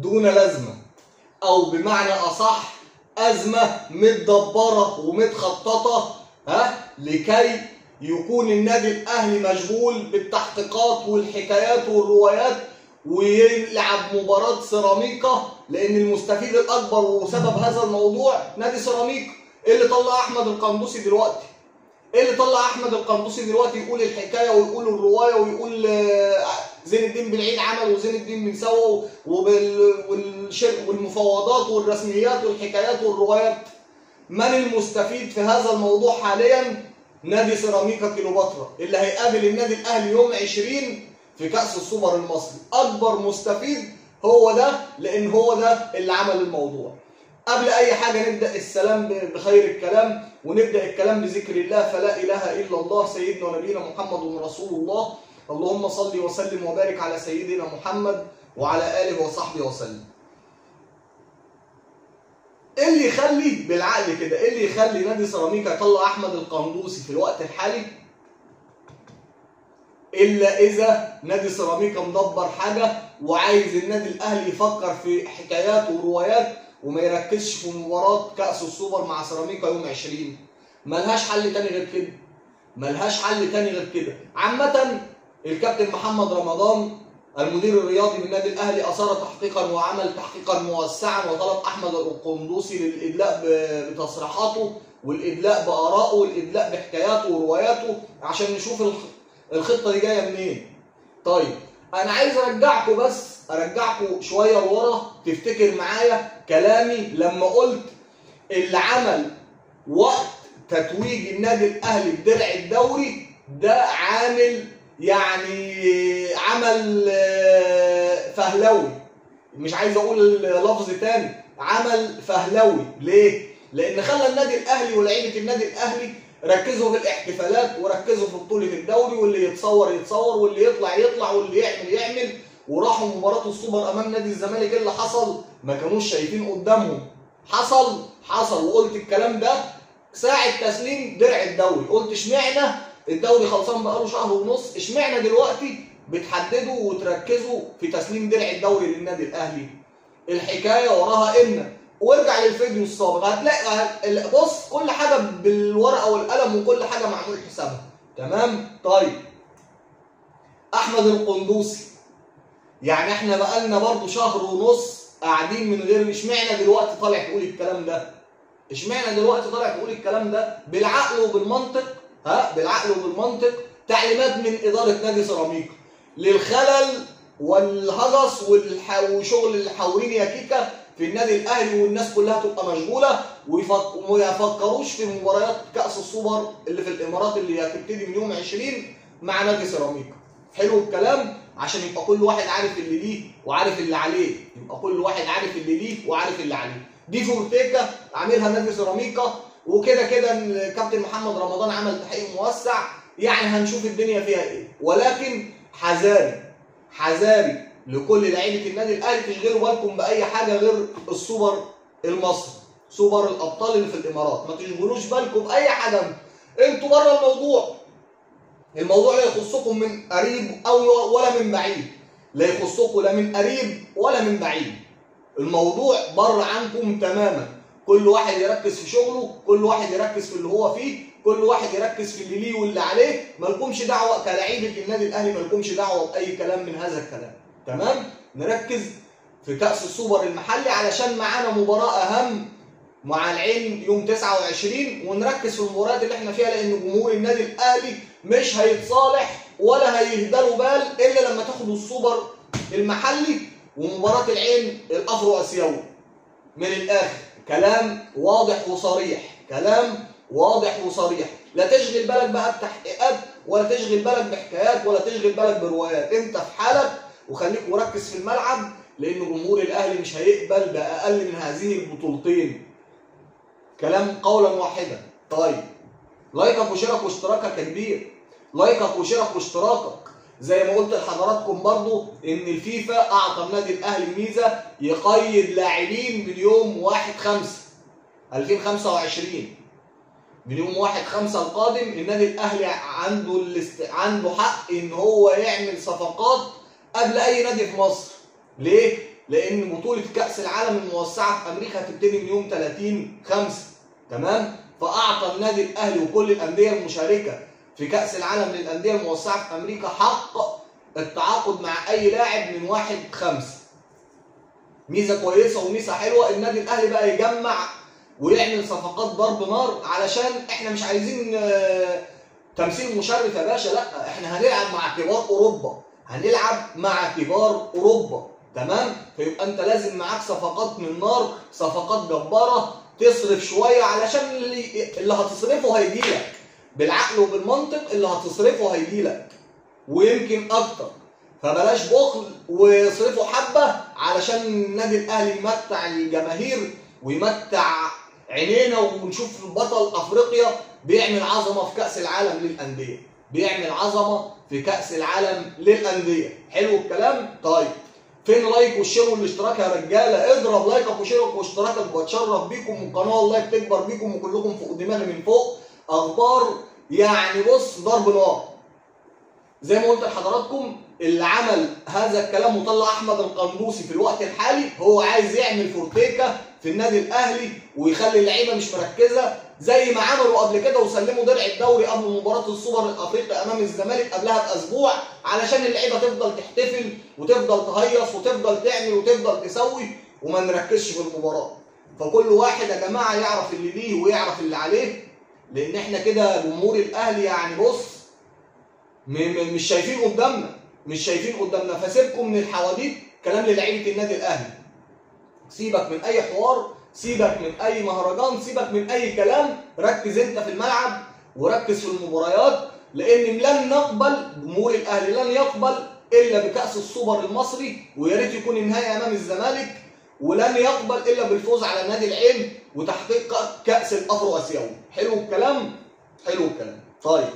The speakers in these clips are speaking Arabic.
دون لازمه، او بمعنى اصح ازمه متدبره ومتخططه لكي يكون النادي الاهلي مشغول بالتحقيقات والحكايات والروايات ويلعب مباراه سيراميكا، لان المستفيد الاكبر وسبب هذا الموضوع نادي سيراميكا. ايه اللي طلع احمد القندوسي دلوقتي؟ ايه اللي طلع احمد القندوسي دلوقتي يقول الحكايه ويقول الروايه ويقول زين الدين بالعيد عمل وزين الدين بن سوى والمفاوضات والرسميات والحكايات والروايات؟ من المستفيد في هذا الموضوع حاليا؟ نادي سيراميكا كليوباترا اللي هيقابل النادي الاهلي يوم 20 في كأس السوبر المصري. اكبر مستفيد هو ده، لان هو ده اللي عمل الموضوع. قبل اي حاجه نبدا السلام بخير الكلام، ونبدا الكلام بذكر الله. فلا اله الا الله سيدنا ونبينا محمد رسول الله. اللهم صل وسلم وبارك على سيدنا محمد وعلى اله وصحبه وسلم. ايه اللي يخلي بالعقل كده، ايه اللي يخلي نادي سيراميكا يطلع احمد القندوسي في الوقت الحالي؟ الا اذا نادي سيراميكا مدبر حاجه وعايز النادي الاهلي يفكر في حكايات وروايات وما يركزش في مباراه كاس السوبر مع سيراميكا يوم 20. ملهاش حل تاني غير كده، ملهاش حل تاني غير كده. عامه الكابتن محمد رمضان المدير الرياضي بالنادي الاهلي اثار تحقيقا وعمل تحقيقا موسعا وطلب احمد القندوسي للادلاء بتصريحاته والادلاء بارائه والادلاء بحكاياته ورواياته عشان نشوف الخطه دي جايه منين. طيب انا عايز ارجعكم شويه لورا تفتكر معايا كلامي لما قلت اللي عمل وقت تتويج النادي الاهلي بدرع الدوري ده عامل عمل فهلوي، مش عايز اقول لفظ تاني، عمل فهلوي. ليه؟ لان خلى النادي الاهلي ولاعيبه النادي الاهلي ركزوا في الاحتفالات وركزوا في بطوله الدوري، واللي يتصور واللي يطلع واللي يعمل، وراحوا مباراه السوبر امام نادي الزمالك. ايه اللي حصل؟ ما كانوش شايفين قدامهم. حصل وقلت الكلام ده ساعه تسليم درع الدوري. قلت اشمعنى الدوري خلصان بقاله شهر ونص، اشمعنى دلوقتي بتحددوا وتركزوا في تسليم درع الدوري للنادي الاهلي؟ الحكايه وراها ان، وارجع للفيديو السابق هتلاقي بص كل حاجه بالورقه والقلم وكل حاجه معمول حسابها. تمام؟ طيب احمد القندوسي، احنا بقالنا برضو شهر ونص قاعدين من غير، اشمعنى دلوقتي طالع تقول الكلام ده؟ اشمعنى دلوقتي طالع تقول الكلام ده؟ بالعقل وبالمنطق، بالعقل وبالمنطق. تعليمات من اداره نادي سيراميكا للخلل والهجس وشغل الحورين يا كيكا في النادي الاهلي، والناس كلها تبقى مشغوله وما يفكروش في مباريات كاس السوبر اللي في الامارات اللي هتبتدي من يوم 20 مع نادي سيراميكا. حلو الكلام؟ عشان يبقى كل واحد عارف اللي ليه وعارف اللي عليه، يبقى كل واحد عارف اللي ليه وعارف اللي عليه. دي فورتيكا عاملها نادي سيراميكا، وكده كده الكابتن محمد رمضان عمل تحقيق موسع، هنشوف الدنيا فيها ايه. ولكن حذاري لكل لعيبه النادي الاهلي، تشغلوا بالكم باي حاجه غير السوبر المصري، سوبر الابطال اللي في الامارات. ما تشغلوش بالكم باي حاجه، انتوا بره الموضوع لا يخصكم من قريب ولا من بعيد، لا يخصكم لا من قريب ولا من بعيد. الموضوع بره عنكم تماما. كل واحد يركز في شغله، كل واحد يركز في اللي هو فيه، كل واحد يركز في اللي ليه واللي عليه. مالكمش دعوه كلاعيبه النادي الاهلي، مالكمش دعوه باي كلام من هذا الكلام. تمام؟ نركز في كأس السوبر المحلي علشان معانا مباراه اهم مع العين يوم 29، ونركز في المباريات اللي احنا فيها، لان جمهور النادي الاهلي مش هيتصالح ولا هيهدلوا بال الا لما تاخدوا السوبر المحلي ومباراه العين الافرو اسيوي. من الاخر كلام واضح وصريح، لا تشغل بالك بقى بتحقيقات ولا تشغل بالك بحكايات ولا تشغل بالك بروايات. انت في حالك وخليك مركز في الملعب، لان جمهور الاهلي مش هيقبل باقل من هذه البطولتين. كلام قولا واحدا. طيب لايكك وشيرك واشتراكك يا كبير، لايكك وشيرك واشتراكك. زي ما قلت لحضراتكم برضو ان الفيفا اعطى النادي الاهلي ميزه يقيد لاعبين من يوم 1/5/2025. من يوم 1/5 القادم النادي الاهلي عنده حق ان هو يعمل صفقات قبل اي نادي في مصر. ليه؟ لان بطوله كاس العالم الموسعه في امريكا هتبتدي من يوم 30/5. تمام؟ فاعطى النادي الاهلي وكل الانديه المشاركه في كاس العالم للانديه الموسعه في امريكا حق التعاقد مع اي لاعب من 1/5. ميزه كويسه وميزه حلوه. النادي الاهلي بقى يجمع ويعمل صفقات ضرب نار، علشان احنا مش عايزين تمثيل مشرف يا باشا، لا، احنا هنلعب مع كبار اوروبا، هنلعب مع كبار اوروبا. تمام؟ فيبقى انت لازم معاك صفقات من نار، صفقات جباره، تصرف شويه علشان اللي هتصرفه هيجيلك بالعقل وبالمنطق، اللي هتصرفه هيجيلك ويمكن اكتر. فبلاش بخل ويصرفوا حبه علشان النادي الاهلي يمتع الجماهير ويمتع عينينا ونشوف بطل افريقيا بيعمل عظمه في كاس العالم للانديه، بيعمل عظمه في كاس العالم للانديه. حلو الكلام؟ طيب فين لايك والشير والاشتراك يا رجاله؟ اضرب لايكك وشيرك واشتراكك، واتشرف بيكم، والقناه والله بتكبر بيكم، وكلكم فوق دماغي من فوق. اخبار يعني بص ضرب نار. زي ما قلت لحضراتكم، اللي عمل هذا الكلام وطلع احمد القندوسي في الوقت الحالي هو عايز يعمل فورتيكا في النادي الاهلي ويخلي اللعيبه مش مركزه، زي ما عملوا قبل كده وسلموا درع الدوري قبل مباراه السوبر الافريقي امام الزمالك قبلها باسبوع، علشان اللعيبه تفضل تحتفل وتفضل تهيص وتفضل تعمل وتفضل تسوي وما نركزش في المباراه. فكل واحد يا جماعه يعرف اللي ليه ويعرف اللي عليه، لان احنا كده جمهور الاهلي يعني بص مش شايفين قدامنا، مش شايفين قدامنا. فسيبكم من الحواديت، كلام للعيبه النادي الاهلي. سيبك من اي حوار، سيبك من اي مهرجان، سيبك من اي كلام، ركز انت في الملعب وركز في المباريات، لان لن نقبل، جمهور الاهلي لن يقبل الا بكاس السوبر المصري، ويا ريت يكون النهائي امام الزمالك، ولن يقبل الا بالفوز على نادي العين وتحقيق كاس الافرو اسيوي. حلو الكلام؟ حلو الكلام. طيب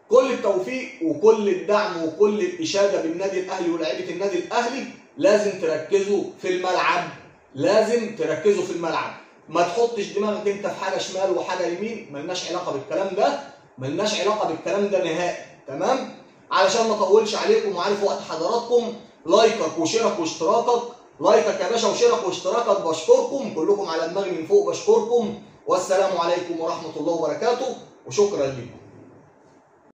كل التوفيق وكل الدعم وكل الاشاده بالنادي الاهلي ولاعيبه النادي الاهلي. لازم تركزوا في الملعب، لازم تركزوا في الملعب. ما تحطش دماغك انت في حاجه شمال وحاجه يمين، ملناش علاقه بالكلام ده، ملناش علاقه بالكلام ده نهائي. تمام؟ علشان ما اطولش عليكم وعارف وقت حضراتكم، لايكك وشيرك واشتراكك، لايكك يا باشا وشيرك واشتراكك، بشكركم كلكم على دماغي من فوق، بشكركم، والسلام عليكم ورحمه الله وبركاته، وشكرا لكم.